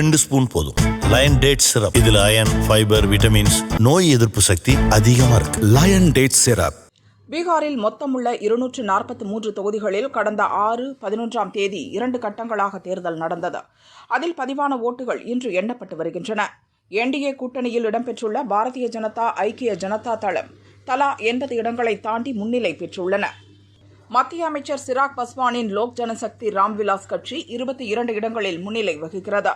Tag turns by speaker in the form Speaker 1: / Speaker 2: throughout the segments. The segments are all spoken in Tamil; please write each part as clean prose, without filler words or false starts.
Speaker 1: 2 ஸ்பூன் போதும். லயன் டேட் சிரப், இதுல அயன், ஃபைபர், விட்டமின்ஸ், நோய் எதிர்ப்பு சக்தி அதிகமா இருக்கு. Lion date syrup.
Speaker 2: பீகாரில் மொத்தமுள்ள 243 தொகுதிகளில் கடந்த 6-11ஆம் தேதி 2 கட்டங்களாக தேர்தல் நடந்தது. அதில் பதிவான ஓட்டுகள் இன்று எண்ணப்பட்டு வருகின்றன. என்டிஏ கூட்டணியில் இடம்பெற்றுள்ள பாரதிய ஜனதா, ஐக்கிய ஜனதா தளம் தலா 80 இடங்களை தாண்டி முன்னிலை பெற்றுள்ளன. மத்திய அமைச்சர் சிராக் பஸ்வானின் லோக் ஜனசக்தி ராம்விலாஸ் கட்சி 22 இடங்களில் முன்னிலை வகிக்கிறது.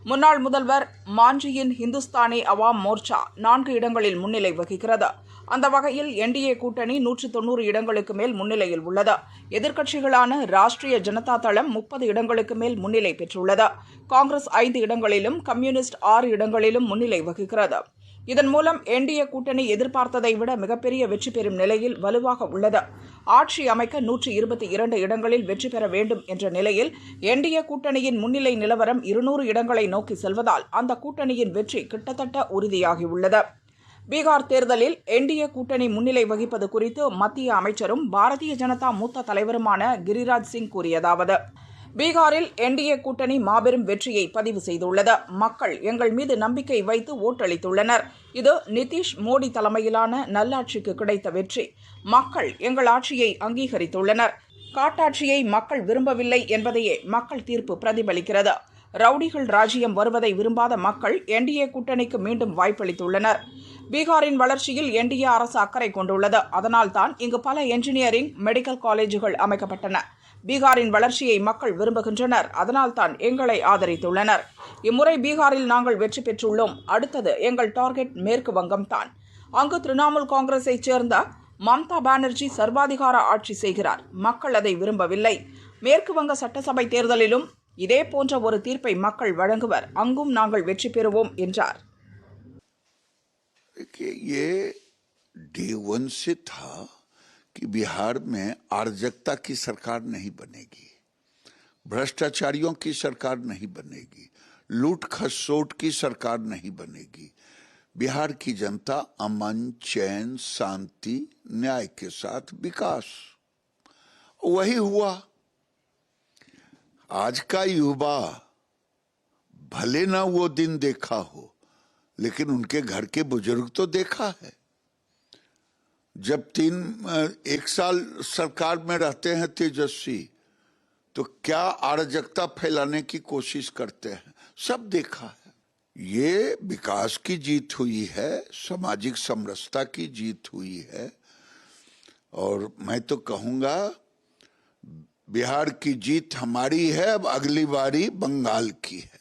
Speaker 2: முன்னாள் முதல்வர் மாஞ்சியின் ஹிந்துஸ்தானி அவாம் மோர்ச்சா 4 இடங்களில் முன்னிலை வகிக்கிறது. அந்த வகையில் என்டிஏ கூட்டணி 190 இடங்களுக்கு மேல் முன்னிலையில் உள்ளது. எதிர்க்கட்சிகளான ராஷ்டிரிய ஜனதா தளம் 30 இடங்களுக்கு மேல் முன்னிலை பெற்றுள்ளது. காங்கிரஸ் 5 இடங்களிலும், கம்யூனிஸ்ட் 6 இடங்களிலும் முன்னிலை வகிக்கிறது. இதன் மூலம் என்டிஏ கூட்டணி எதிர்பார்த்ததை விட மிகப்பெரிய வெற்றி பெறும் நிலையில் வலுவாக உள்ளது. ஆட்சி அமைக்க 122 இடங்களில் வெற்றி பெற வேண்டும் என்ற நிலையில் என்டிஏ கூட்டணியின் முன்னிலை நிலவரம் 200 இடங்களை நோக்கி செல்வதால் அந்த கூட்டணியின் வெற்றி கிட்டத்தட்ட உறுதியாகியுள்ளது. பீகார் தேர்தலில் என்டிஏ கூட்டணி முன்னிலை வகிப்பது குறித்து மத்திய அமைச்சரும் பாரதிய ஜனதா மூத்த தலைவருமான கிரிராஜ் சிங் கூறியதாவது: பீகாரில் என்டிஏ கூட்டணி மாபெரும் வெற்றியை பதிவு செய்துள்ளது. மக்கள் எங்கள் மீது நம்பிக்கை வைத்து ஓட்டளித்துள்ளனர். இது நிதிஷ் மோடி தலைமையிலான நல்லாட்சிக்கு கிடைத்த வெற்றி. மக்கள் எங்கள் ஆட்சியை அங்கீகரித்துள்ளனர். காட்டாட்சியை மக்கள் விரும்பவில்லை என்பதையே மக்கள் தீர்ப்பு பிரதிபலிக்கிறது. ரவுடிகள் ராஜ்யம் வருவதை விரும்பாத மக்கள் என்டிஏ கூட்டணிக்கு மீண்டும் வாய்ப்பளித்துள்ளனர். பீகாரின் வளர்ச்சியில் என்டிஏ அரசு அக்கறை கொண்டுள்ளது. அதனால்தான் இங்கு பல என்ஜினியரிங், மெடிக்கல் காலேஜுகள் அமைக்கப்பட்டன. பீகாரின் வளர்ச்சியை மக்கள் விரும்புகின்றனர். அதனால்தான் எங்களை ஆதரித்துள்ளனர். இம்முறை பீகாரில் நாங்கள் வெற்றி பெற்றுள்ளோம். அடுத்தது எங்கள் டார்கெட் மேற்கு வங்கம்தான். அங்கு திரிணாமுல் காங்கிரஸைச் சேர்ந்த மம்தா பானர்ஜி சர்வாதிகார ஆட்சி செய்கிறார். மக்கள் அதை விரும்பவில்லை. மேற்கு வங்க சட்டசபை தேர்தலிலும் இதே போன்ற ஒரு தீர்ப்பை மக்கள் வழங்குவர். அங்கும் நாங்கள் வெற்றி பெறுவோம் என்றார்.
Speaker 3: कि बिहार में अराजकता की सरकार नहीं बनेगी, भ्रष्टाचारियों की सरकार नहीं बनेगी, लूट खसोट की सरकार नहीं बनेगी। बिहार की जनता अमन, चैन, शांति, न्याय के साथ विकास, वही हुआ। आज का युवा भले ना वो दिन देखा हो, लेकिन उनके घर के बुजुर्ग तो देखा है। जब 1 साल सरकार में रहते हैं तेजस्वी, तो क्या अराजकता फैलाने की कोशिश करते हैं, सब देखा है। ये विकास की जीत हुई है, सामाजिक समरसता की जीत हुई है। और मैं तो कहूँगा बिहार की जीत हमारी है, अब अगली बारी बंगाल की है।